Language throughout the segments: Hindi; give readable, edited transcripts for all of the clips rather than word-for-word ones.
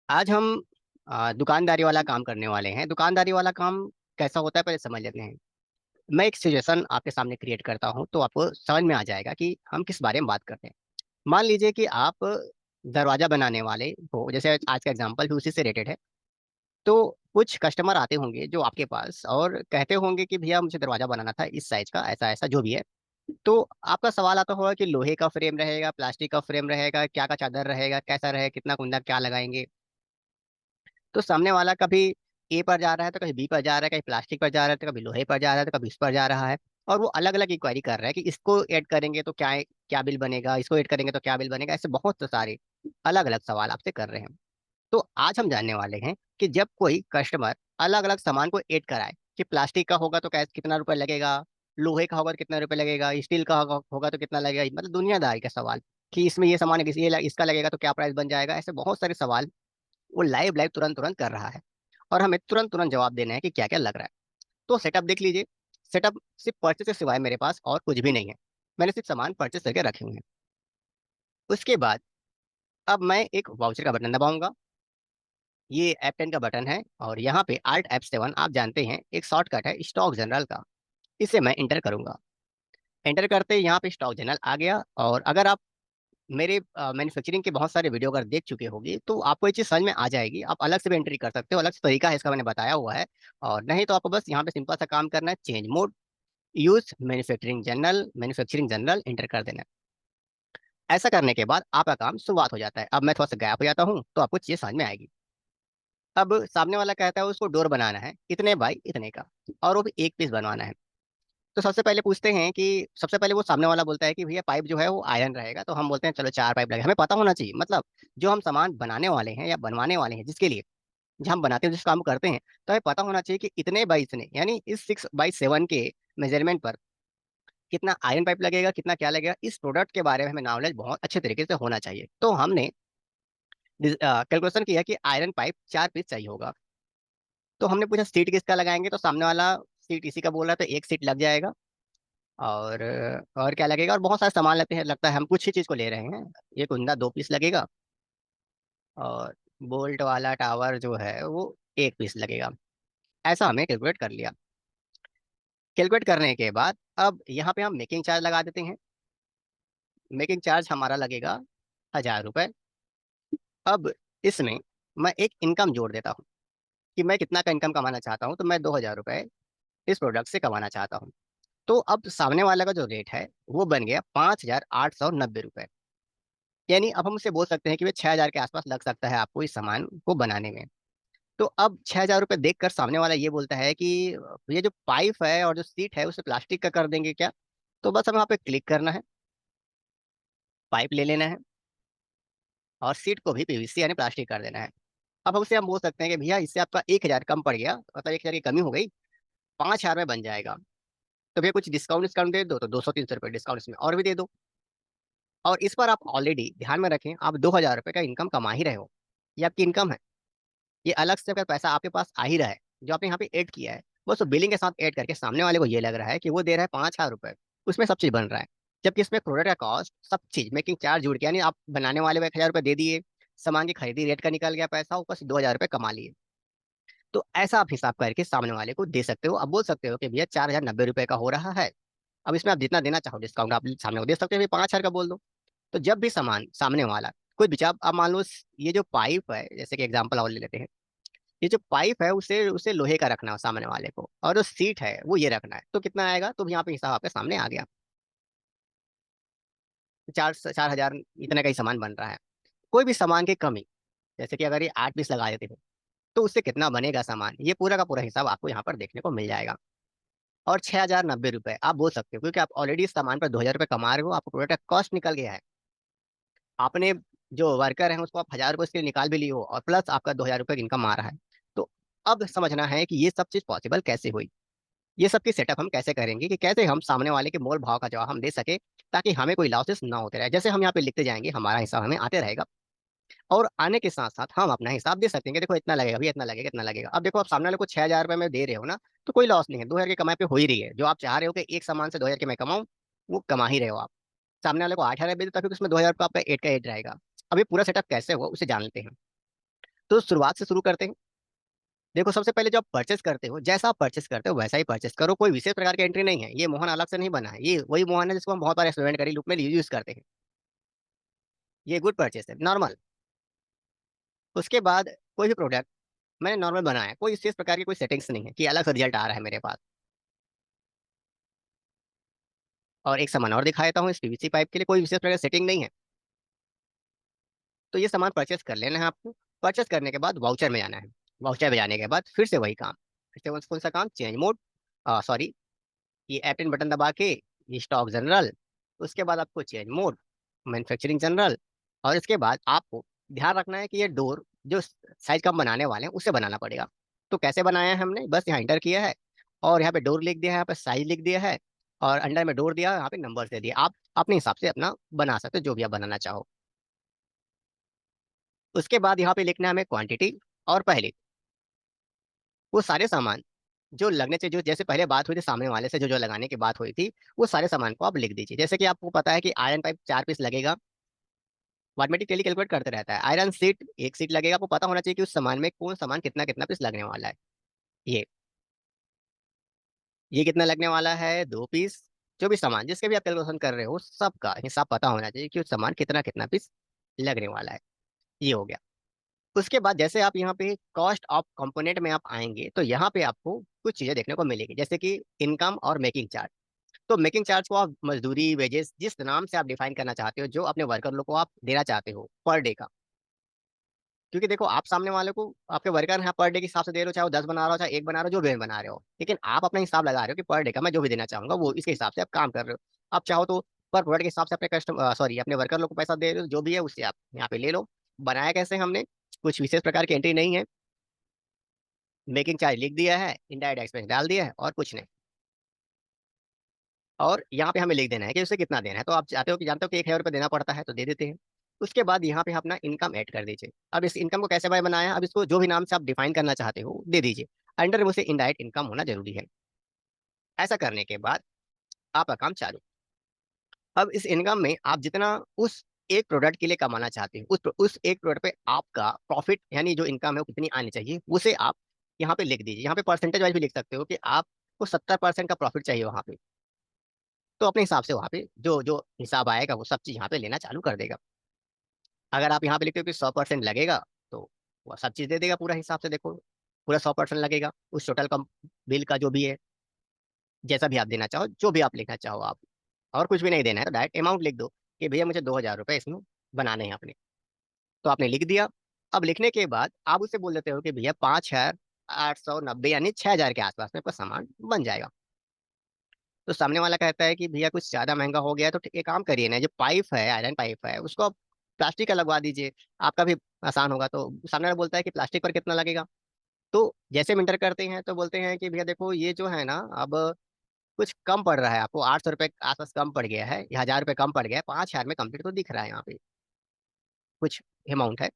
आज हम दुकानदारी वाला काम करने वाले हैं। दुकानदारी वाला काम कैसा होता है पहले समझ लेते हैं। मैं एक सिचुएशन आपके सामने क्रिएट करता हूँ तो आपको समझ में आ जाएगा कि हम किस बारे में बात करते हैं। मान लीजिए कि आप दरवाजा बनाने वाले हो, जैसे आज का एग्जांपल भी उसी से रिलेटेड है। तो कुछ कस्टमर आते होंगे जो आपके पास और कहते होंगे कि भैया मुझे दरवाजा बनाना था इस साइज का, ऐसा ऐसा जो भी है। तो आपका सवाल आता होगा कि लोहे का फ्रेम रहेगा, प्लास्टिक का फ्रेम रहेगा, क्या का चादर रहेगा, कैसा रहेगा, कितना कुंदा क्या लगाएंगे। तो सामने वाला कभी ए पर जा रहा है तो कभी बी पर जा रहा है, कभी प्लास्टिक पर जा रहा है तो कभी लोहे पर जा रहा है तो कभी इस पर जा रहा है। और वो अलग अलग इंक्वायरी कर रहा है कि इसको ऐड करेंगे तो क्या क्या बिल बनेगा, इसको ऐड करेंगे तो क्या बिल बनेगा। ऐसे बहुत सारे अलग अलग सवाल आपसे कर रहे हैं। तो आज हम जानने वाले हैं कि जब कोई कस्टमर अलग अलग सामान को ऐड कराए कि प्लास्टिक का होगा तो कैसे कितना रुपए लगेगा, लोहे का होगा तो कितना रुपए लगेगा, स्टील का होगा तो कितना लगेगा, मतलब दुनियादारी का सवाल कि इसमें ये सामान है, इसका लगेगा तो क्या प्राइस बन जाएगा। ऐसे बहुत सारे सवाल वो लाइव लाइव तुरंत तुरंत कर रहा है और हमें तुरंत तुरंत जवाब देना है कि क्या क्या लग रहा है। तो सेटअप देख लीजिए। सेटअप सिर्फ परचेस के सिवाय मेरे पास और कुछ भी नहीं है। मैंने सिर्फ सामान परचेस करके रखे हुए हैं। उसके बाद अब मैं एक वाउचर का बटन दबाऊंगा। ये F10 का बटन है और यहाँ पे Alt F7 आप जानते हैं एक शॉर्टकट है स्टॉक जनरल का। इसे मैं इंटर करूंगा। एंटर करते ही यहाँ पे स्टॉक जनरल आ गया। और अगर आप मेरे मैन्युफैक्चरिंग के बहुत सारे वीडियो अगर देख चुके होंगे तो आपको ये चीज़ समझ में आ जाएगी। आप अलग से भी एंट्री कर सकते हो, अलग से तरीका है इसका, मैंने बताया हुआ है। और नहीं तो आपको बस यहाँ पे सिंपल सा काम करना है, change mode, use manufacturing general inter कर देना है। ऐसा करने के बाद आपका काम शुरुआत हो जाता है। अब मैं थोड़ा सा गैप हो जाता हूँ तो आपको चीज़ समझ में आएगी। अब सामने वाला कहता है उसको डोर बनाना है इतने बाई इतने का, और वो भी एक पीस बनवाना है। तो सबसे पहले पूछते हैं कि सबसे पहले वो सामने वाला बोलता है कि भैया पाइप जो है वो आयरन रहेगा। तो हम बोलते हैं चलो 4 पाइप लगे। हमें पता होना चाहिए, मतलब जो हम सामान बनाने वाले हैं या बनवाने वाले हैं जिसके लिए, जहाँ हम बनाते हैं जिस काम करते हैं, तो हमें पता होना चाहिए कि इतने बाई इतने, यानी इस 6x7 के मेजरमेंट पर कितना आयरन पाइप लगेगा, कितना क्या लगेगा। इस प्रोडक्ट के बारे में हमें नॉलेज बहुत अच्छे तरीके से होना चाहिए। तो हमने कैलकुलेशन किया कि आयरन पाइप 4 पीस चाहिए होगा। तो हमने पूछा सीट किसका लगाएंगे, तो सामने वाला सीट इसी का बोल रहा है, तो एक सीट लग जाएगा। और और क्या लगेगा, और बहुत सारे सामान लगते हैं, लगता है हम कुछ ही चीज को ले रहे हैं। ये कुंदा 2 पीस लगेगा और बोल्ट वाला टावर जो है वो 1 पीस लगेगा। ऐसा हमें कैलकुलेट कर लिया। कैलकुलेट करने के बाद अब यहाँ पे हम मेकिंग चार्ज लगा देते हैं। मेकिंग चार्ज हमारा लगेगा 1000 रुपये। अब इसमें मैं एक इनकम जोड़ देता हूँ कि मैं कितना का इनकम कमाना चाहता हूँ। तो मैं 2000 रुपये इस प्रोडक्ट से कमाना चाहता हूँ। तो अब सामने वाला का जो रेट है वो बन गया 5890 रुपये। यानी अब हम उससे बोल सकते हैं कि वे 6000 के आसपास लग सकता है आपको इस सामान को बनाने में। तो अब 6000 रुपये देखकर सामने वाला ये बोलता है कि ये जो पाइप है और जो सीट है उसे प्लास्टिक का कर देंगे क्या। तो बस हमें वहाँ पे क्लिक करना है, पाइप ले लेना है और सीट को भी पीवीसी यानी प्लास्टिक कर देना है। अब हमसे हम बोल सकते हैं कि भैया इससे आपका 1000 कम पड़ गया, मतलब 1000 की कमी हो गई, 5000 में बन जाएगा। तो भैया कुछ डिस्काउंट डिस्काउंट दे दो, तो 200 300 रुपये डिस्काउंट इसमें और भी दे दो। और इस पर आप ऑलरेडी ध्यान में रखें, आप 2000 रुपये का इनकम कमा ही रहे हो। ये आपकी इनकम है। ये अलग से अगर पैसा आपके पास आ ही रहा है जो आपने यहाँ पे ऐड किया है, वो सब बिलिंग के साथ ऐड करके सामने वाले को ये लग रहा है कि वो दे रहा है 5000 रुपये, उसमें सब चीज बन रहा है। जबकि इसमें प्रोडक्ट का कॉस्ट सब चीज मेकिंग चार्ज जुड़ के, यानी आप बनाने वाले को 1000 रुपये दे दिए, सामान की खरीदी रेट का निकल गया पैसा, ऊपर से 2000 रुपये कमा लिए। तो ऐसा आप हिसाब करके सामने वाले को दे सकते हो। अब बोल सकते हो कि भैया 4090 रुपये का हो रहा है। अब इसमें आप जितना देना चाहो डिस्काउंट आप सामने को दे सकते हो, 5000 का बोल दो। तो जब भी सामान सामने वाला कोई बिचा, अब मान लो ये जो पाइप है, जैसे कि एग्जांपल और ले लेते हैं, ये जो पाइप है उसे उसे लोहे का रखना है सामने वाले को, और जो सीट है वो ये रखना है। तो कितना आएगा, तो यहाँ पे हिसाब आपके सामने आ गया। 4000 इतने का ही सामान बन रहा है। कोई भी सामान की कमी, जैसे कि अगर ये 8 पीस लगा देते हो तो उससे कितना बनेगा सामान, ये पूरा का पूरा हिसाब आपको यहाँ पर देखने को मिल जाएगा। और 6090 रुपये आप बोल सकते हो क्योंकि आप ऑलरेडी इस सामान पर 2000 रुपये कमा रहे हो, आपको प्रोडक्ट का कॉस्ट निकल गया है। आपने जो वर्कर है उसको आप 1000 रुपये उसके लिए निकाल भी लिए हो, और प्लस आपका 2000 रुपये इनकम आ रहा है। तो अब समझना है कि ये सब चीज पॉसिबल कैसे हुई। ये सब की सेटअप हम कैसे करेंगे कि कैसे हम सामने वाले के मोल भाव का जवाब हम दे सके, ताकि हमें कोई लॉसेस ना होते रहे। जैसे हम यहाँ पे लिखते जाएंगे हमारा हिसाब हमें आते रहेगा, और आने के साथ साथ हम अपना हिसाब दे सकते हैं कि देखो इतना लगेगा भैया, इतना लगेगा, इतना लगेगा। अब देखो आप सामने वाले को 6000 रुपये में दे रहे हो ना, तो कोई लॉस नहीं है, 2000 की कमाई पे हो ही रही है। जो आप चाह रहे हो कि एक सामान से 2000 की मैं कमाऊँ, वो कमा ही रहे हो आप। सामने वाले को 8000 दे दो, तभी उसमें 2000 रुपये आपका एड का एड रहेगा। अब ये पूरा सेटअप कैसे हुआ उसे जान लेते हैं। तो शुरुआत से शुरू करते हैं। देखो, सबसे पहले जब परचेस करते हो, जैसा आप परचेस करते हो वैसा ही परचेस करो, कोई विशेष प्रकार की एंट्री नहीं है। ये मोहन अलग से नहीं बना है, ये वही मोहन है जिसको हम बहुत बार एक्सपेरिमेंट करी लुक में यूज करते हैं। ये गुड परचेस है, नॉर्मल। उसके बाद कोई भी प्रोडक्ट मैंने नॉर्मल बनाया, कोई विशेष प्रकार की कोई सेटिंग्स नहीं है कि अलग से रिजल्ट आ रहा है मेरे पास। और एक सामान और दिखा देता हूँ, इस पीवीसी पाइप के लिए कोई विशेष प्रकार की सेटिंग नहीं है। तो ये सामान परचेस कर लेना है आपको। परचेस करने के बाद वाउचर में जाना है। वाउचर में जाने के बाद फिर से वही काम, फिर से कौन सा काम, चेंज मोड, सॉरी, ये F10 बटन दबा के ये स्टॉक जनरल। उसके बाद आपको चेंज मोड, मैन्युफैक्चरिंग जनरल। और इसके बाद आपको ध्यान रखना है कि ये डोर जो साइज का हम बनाने वाले हैं उससे बनाना पड़ेगा। तो कैसे बनाया है हमने, बस यहाँ इंटर किया है और यहाँ पे डोर लिख दिया है, यहाँ पे साइज लिख दिया है और अंडर में डोर दिया है, यहाँ पे नंबर दे दिया। आप अपने हिसाब से अपना बना सकते हो जो भी आप बनाना चाहो। उसके बाद यहाँ पे लिखना है हमें क्वांटिटी और पहले वो सारे सामान जो लगने से, जो जैसे पहले बात हुई थी सामने वाले से, जो जो लगाने की बात हुई थी, वो सारे सामान को आप लिख दीजिए। जैसे कि आपको पता है कि आयरन पाइप 4 पीस लगेगा, ऑटोमेटिकली कैलकुलेट करते रहता है। आयरन सीट 1 सीट लगेगा, आपको पता होना चाहिए कि उस सामान में कौन सामान कितना कितना पीस लगने वाला है। ये ये कितना लगने वाला है, 2 पीस। जो भी सामान जिसके भी आप कैलकुलेशन कर रहे हो सबका हिसाब पता होना चाहिए कि उस सामान कितना कितना पीस लगने वाला है। ये हो गया। उसके बाद जैसे आप यहाँ पे कॉस्ट ऑफ कंपोनेंट में आप आएंगे तो यहाँ पे आपको कुछ चीजें देखने को मिलेगी, जैसे कि इनकम और मेकिंग चार्ज। तो मेकिंग चार्ज को आप मजदूरी, वेजेस, जिस नाम से आप डिफाइन करना चाहते हो, जो अपने वर्कर लोग को आप देना चाहते हो पर डे का। क्योंकि देखो, आप सामने वाले को, आपके वर्कर हैं, पर डे के हिसाब से दे रहे हो, चाहे वो 10 बना रहा हो चाहे 1 बना रहे हो, जो भी बना रहे हो, लेकिन आप अपना हिसाब लगा रहे हो कि पर डे का मैं जो भी देना चाहूंगा वो इसके हिसाब से आप काम कर रहे हो। आप चाहो तो पर प्रोडक्ट के हिसाब से अपने कस्टमर, सॉरी, अपने वर्कर लोग को पैसा दे रहे हो, जो भी है उससे आप यहाँ पे ले लो। बनाया कैसे हमने, कुछ विशेष प्रकार की एंट्री नहीं है। मेकिंग चार्ज लिख दिया है, इनडायरेक्ट एक्सपेंस डाल दिया है और कुछ नहीं। और यहाँ पे हमें लिख देना है कि उसे कितना देना है। तो आप चाहते हो कि, जानते हो कि 1,000 रुपये देना पड़ता है, तो दे देते हैं। उसके बाद यहाँ पे अपना इनकम ऐड कर दीजिए। अब इस इनकम को कैसे भाई बनाया, अब इसको जो भी नाम से आप डिफाइन करना चाहते हो दे दीजिए। अंडर में उसे इनडायरेक्ट इनकम होना जरूरी है। ऐसा करने के बाद आपका काम चालू। अब इस इनकम में आप जितना उस एक प्रोडक्ट के लिए कमाना चाहते हो, उस एक प्रोडक्ट पे आपका प्रॉफिट यानी जो इनकम है वो कितनी आनी चाहिए, उसे आप यहाँ पे लिख दीजिए। यहाँ पे परसेंटेज वाइज भी लिख सकते हो कि आपको 70% का प्रॉफिट चाहिए वहाँ पे। तो अपने हिसाब से वहाँ पे जो जो हिसाब आएगा वो सब चीज़ यहाँ पे लेना चालू कर देगा। अगर आप यहाँ पे लिखते हो कि 100% लगेगा, तो वो सब चीज़ दे देगा पूरा हिसाब से। देखो, पूरा 100% लगेगा उस टोटल का बिल का, जो भी है, जैसा भी आप देना चाहो, जो भी आप लिखना चाहो आप। और कुछ भी नहीं देना है तो डायरेक्ट अमाउंट लिख दो कि भैया मुझे 2,000 रुपये इसमें बनाने हैं अपने। तो आपने लिख दिया। अब लिखने के बाद आप उससे बोल देते हो कि भैया 5,890 यानी 6,000 के आसपास में आपका सामान बन जाएगा। तो सामने वाला कहता है कि भैया कुछ ज्यादा महंगा हो गया, तो एक काम करिए ना, जो पाइप है, आयरन पाइप है, उसको आप प्लास्टिक का लगवा दीजिए, आपका भी आसान होगा। तो सामने वाला बोलता है कि प्लास्टिक पर कितना लगेगा। तो जैसे हम इंटर करते हैं तो बोलते हैं कि भैया देखो ये जो है ना, अब कुछ कम पड़ रहा है आपको, 800 रुपये के आसपास कम पड़ गया है, 1,000 रुपये कम पड़ गया है, 5,000 में कंप्लीट तो दिख रहा है यहाँ पे कुछ अमाउंट है।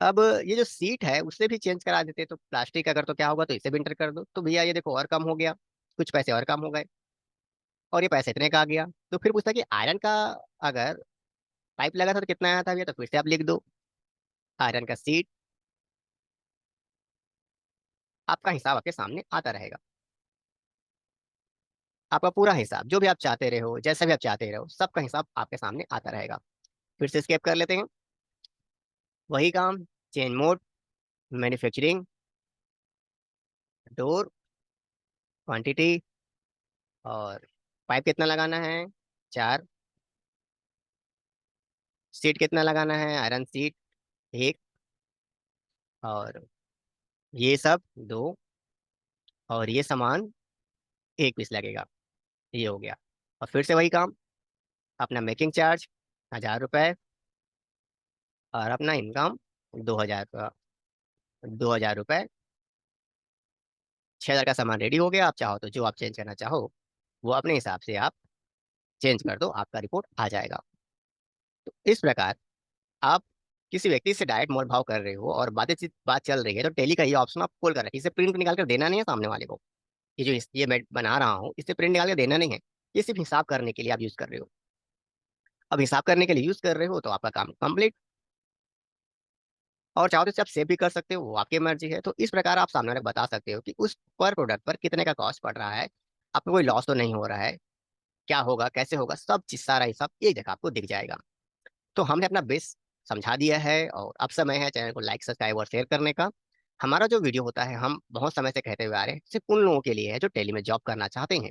अब ये जो सीट है उससे भी चेंज करा देते, तो प्लास्टिक अगर तो क्या होगा, तो इसे भी इंटर कर दो, तो भैया ये देखो और कम हो गया, कुछ पैसे और कम हो गए और ये पैसे इतने का आ गया। तो फिर पूछता है कि आयरन का अगर पाइप लगा था तो कितना आया था भैया, तो फिर से आप लिख दो आयरन का सीट। आपका हिसाब आपके सामने आता रहेगा। आपका पूरा हिसाब जो भी आप चाहते रहे हो, जैसा भी आप चाहते रहो, सबका हिसाब आपके सामने आता रहेगा। फिर से स्केप कर लेते हैं। वही काम, change mode, manufacturing, door, quantity, और पाइप कितना लगाना है, 4। सीट कितना लगाना है, आयरन सीट 1, और ये सब 2, और ये सामान 1 पीस लगेगा। ये हो गया। और फिर से वही काम, अपना मेकिंग चार्ज 1,000 रुपये और अपना इनकम 2,000 का, 2,000 रुपये। 6,000 का सामान रेडी हो गया। आप चाहो तो जो आप चेंज करना चाहो वो अपने हिसाब से आप चेंज कर दो, आपका रिपोर्ट आ जाएगा। तो इस प्रकार आप किसी व्यक्ति से डायरेक्ट मोल भाव कर रहे हो और बात चल रही है, तो टेली का ये ऑप्शन आप खोल कर रखिए। इसे प्रिंट निकाल कर देना नहीं है सामने वाले को। ये जो ये मैं बना रहा हूँ इसे प्रिंट निकाल के देना नहीं है। ये सिर्फ हिसाब करने के लिए आप यूज कर रहे हो। अब हिसाब करने के लिए यूज कर रहे हो तो आपका काम कंप्लीट। और चाहो तो इसे आप सेव भी कर सकते हो, वो आपकी मर्जी है। तो इस प्रकार आप सामने वाले को बता सकते हो कि उस पर प्रोडक्ट पर कितने का कॉस्ट पड़ रहा है, आपको कोई लॉस तो नहीं हो रहा है, क्या होगा कैसे होगा, सब चीज सारा हिसाब एक जगह आपको दिख जाएगा। तो हमने अपना बेस समझा दिया है, और अब समय है चैनल को लाइक सब्सक्राइब और शेयर करने का। हमारा जो वीडियो होता है, हम बहुत समय से कहते हुए आ रहे हैं, सिर्फ उन लोगों के लिए है जो टेली में जॉब करना चाहते हैं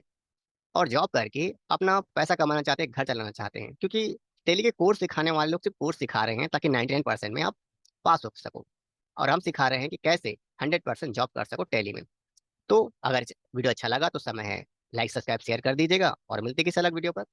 और जॉब करके अपना पैसा कमाना चाहते हैं, घर चलाना चाहते हैं। क्योंकि टेली के कोर्स सिखाने वाले लोग सिर्फ कोर्स सिखा रहे हैं ताकि 99% में आप पास हो सको, और हम सिखा रहे हैं कि कैसे 100% जॉब कर सको टेली में। तो अगर वीडियो अच्छा लगा तो समय है लाइक सब्सक्राइब शेयर कर दीजिएगा, और मिलते किसी अलग वीडियो पर।